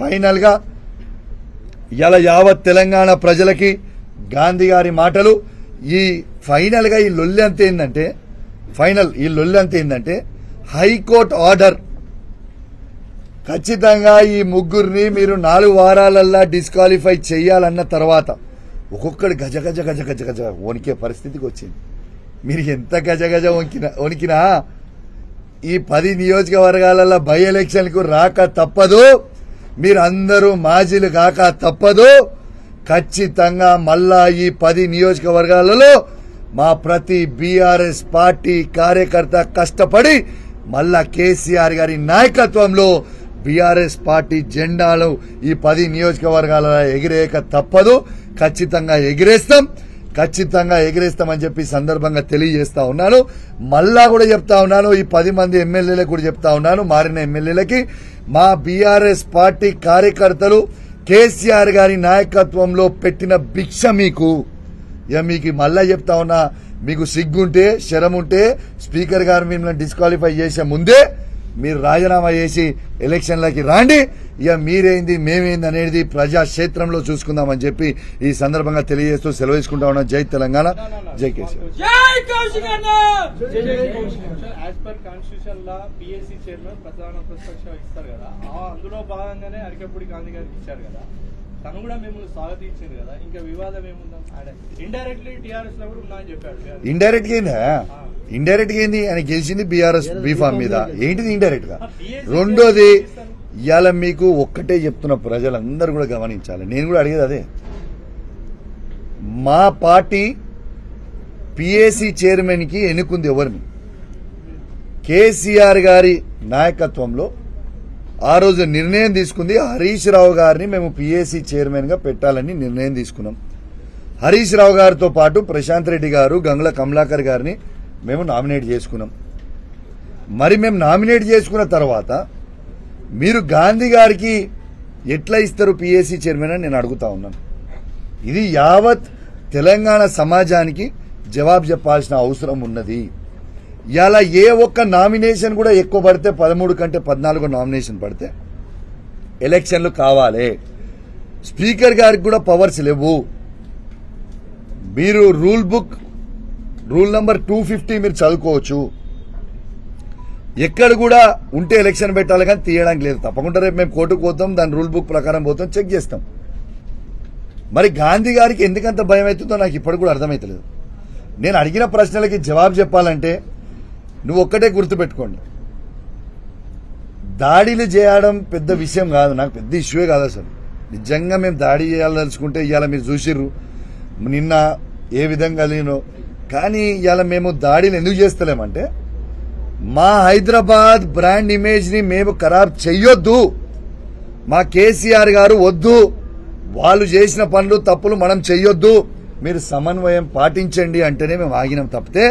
Final గా ఇలా యావత్ తెలంగాణ ప్రజలకి గాంధీ గారి మాటలు ఈ ఫైనల్ గా ఈ లొల్లి అంత ఏంటంటే హైకోర్టు ఆర్డర్ ఖచ్చితంగా ఈ ముగ్గురిని మీరు 4 వారాలల్లా డిస్క్వాలిఫై చేయాలన్న తర్వాత ఒక్కొక్కడు గజ గజ గజ గజ గజ వణికే పరిస్థితికి వచ్చింది. మీరు ఎంత గజ గజ వణికినా ఈ 10 నియోజకవర్గాలలో బై ఎలక్షన్కు రాక తప్పదు. మీరందరూ మాజీలు కాక తప్పదు. ఖచ్చితంగా మళ్ళా ఈ 10 నియోజకవర్గాలలో మా ప్రతి బీఆర్ఎస్ పార్టీ కార్యకర్త కష్టపడి మళ్ళా కేసీఆర్ గారి నాయకత్వంలో బీఆర్ఎస్ పార్టీ జెండాలు ఈ 10 నియోజకవర్గాలలో ఎగిరేయక తప్పదు. ఖచ్చితంగా ఎగిరేస్తామని చెప్పి సందర్భంగా తెలియజేస్తా ఉన్నాను. మళ్ళా కూడా చెప్తా ఉన్నాను, ఈ 10 మంది ఎమ్మెల్యేలకు కూడా చెప్తా ఉన్నాను, మారిన ఎమ్మెల్యేలకి మా బీఆర్ఎస్ పార్టీ కార్యకర్తలు కేసీఆర్ గారి నాయకత్వంలో పెట్టిన భిక్ష మీకు మళ్ళా చెప్తా ఉన్నా, మీకు సిగ్గుంటే శరముంటే స్పీకర్ గారు మిమ్మల్ని డిస్క్వాలిఫై చేసే ముందే మీరు రాజీనామా చేసి ఎలక్షన్లకి రాండి. ఇక మీరేంది మేమేంది అనేది ప్రజాక్షేత్రంలో చూసుకుందామని చెప్పి ఈ సందర్భంగా తెలియజేస్తూ సెలవు తీసుకుంటా ఉన్నాం. జై తెలంగాణ, జై కేసీఆర్. అందులో భాగంగానే అరికపూడి గాంధీ గారికి ఇచ్చారు కదా, తను కూడా మిమ్మల్ని స్వాగతించారు కదా, ఇంకా వివాదం ఏముందా? ఇండైరెక్ట్లీ టీఆర్ఎస్ లో కూడా ఉన్నా అని చెప్పాడు. ఇండైరెక్ట్ గా ఏంది ఆయన గెలిచింది బీఆర్ఎస్ బీఫామ్ మీద, ఏంటిది ఇండైరెక్ట్ గా. రెండోది ఇవాళ మీకు ఒక్కటే చెప్తున్న ప్రజలందరూ కూడా గమనించాలి, నేను కూడా అడిగేది అదే. మా పార్టీ పిఏసీ చైర్మన్ కి ఎన్నుకుంది ఎవరిని? కేసీఆర్ గారి నాయకత్వంలో ఆ రోజు నిర్ణయం తీసుకుంది హరీష్ రావు గారిని మేము పిఏసీ చైర్మన్ గా పెట్టాలని నిర్ణయం తీసుకున్నాం. హరీష్ రావు గారితో పాటు ప్రశాంత్ రెడ్డి గారు, గంగుల కమలాకర్ గారిని మేము నామినేట్ చేసుకున్నాం. మరి మేము నామినేట్ చేసుకున్న తర్వాత మీరు గాంధీ గారికి ఎట్లా ఇస్తారు పిఏసీ చైర్మన్ అని నేను అడుగుతా ఉన్నాను. ఇది యావత్ తెలంగాణ సమాజానికి జవాబు చెప్పాల్సిన అవసరం ఉన్నది. ఇలా ఏ ఒక్క నామినేషన్ కూడా ఎక్కువ పడితే 13 కంటే 14 నామినేషన్ పడితే ఎలక్షన్లు కావాలి. స్పీకర్ గారికి కూడా పవర్స్ లేవు. మీరు రూల్ నంబర్ 250 మీరు చదువుకోవచ్చు. ఎక్కడ కూడా ఉంటే ఎలక్షన్ పెట్టాలి కానీ తీయడానికి లేదు. తప్పకుండా రేపు మేము కోర్టుకు పోతాం, దాని రూల్ బుక్ ప్రకారం పోతాం, చెక్ చేస్తాం. మరి గాంధీ గారికి ఎందుకంత భయం అవుతుందో నాకు ఇప్పటికి కూడా అర్థమవుతలేదు. నేను అడిగిన ప్రశ్నలకి జవాబు చెప్పాలంటే నువ్వు ఒక్కటే గుర్తుపెట్టుకోండి, దాడిలు చేయడం పెద్ద విషయం కాదు, నాకు పెద్ద ఇష్యూయే కాదు అసలు. నిజంగా మేము దాడి చేయాలదలుచుకుంటే ఇవాళ మీరు చూసిర్రు నిన్న ఏ విధంగా లేనో. కానీ ఇవాళ మేము దాడిని ఎందుకు చేస్తలేమంటే మా హైదరాబాద్ బ్రాండ్ ఇమేజ్ ని మేము ఖరాబ్ చెయ్యొద్దు. మా కేసీఆర్ గారు వద్దు, వాళ్ళు చేసిన పనులు తప్పులు మనం చెయ్యొద్దు, మీరు సమన్వయం పాటించండి అంటేనే మేము ఆగినాం తప్పితే